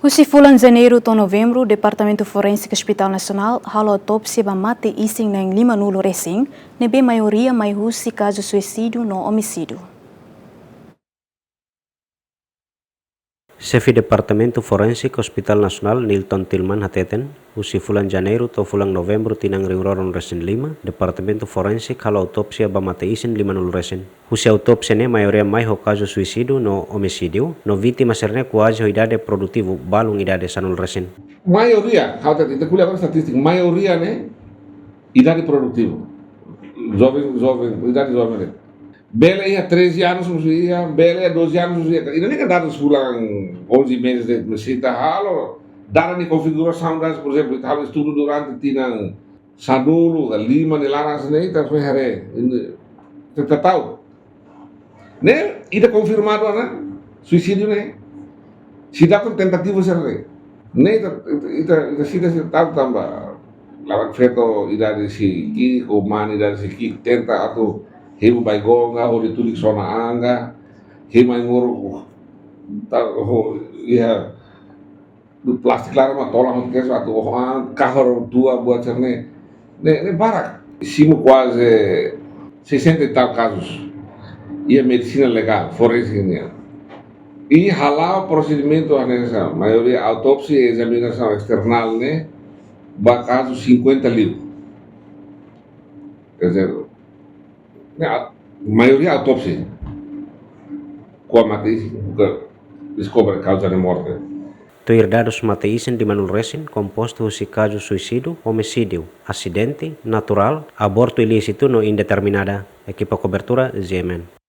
Husi fulan Janeiro to Novembro, Departamento Forense Hospital Nacional halo autopsia ba mate ising nang 5 nulo resing, nebe maioria mai husi caso suicídio no homicídio. Chefe Departamento Forensic Hospital Nacional Nilton Tilman hateten, usi fulan Janeiro to fulan Novembro tinang riuroron resen 5, Departamento Forensic halo autopsia ba mate isin 5 resen. Usi autopsia ne maioria mai ho caso suicídio no homicídio, no vítima serne quase ho idade produtivo balung idade sanul resen. Maioria, kalau kita kuliah statistik, maioria ne idade produtivo. Jovem, idade jovem. Bela ia 13 anos, ia Bela ia 12 anos, ia. E não é que dados fulang 11 meses de mesita halo, dada de configuração das, por exemplo, halo estudo durante tinang sadulo, 5 nilaras ne, tá foi hare. Você tahu? Né? Ida confirmado né? Suicídio né? Sida com tentativa serre. Né? Ita sida tahu tambah. Lawat feto idade si ki, o mani idade si ki tenta atau hemu baigonga ho ditulik sona anga hema ngoro ya do plastik lara ma tola ke atau kahor tua buat cerne ne barak simo quase 60 e tal casos e a medicina legal forense e halal procedimento anessa maioria autopsia e examinação external né ba caso 50 livros quer dizer a maioria autopsia com a mate descobre causa de morte. Toir dados mate isin di manul resin composto husi caso suicídio, homicídio, acidente, natural, aborto ilícito no indeterminada, equipa cobertura GMN.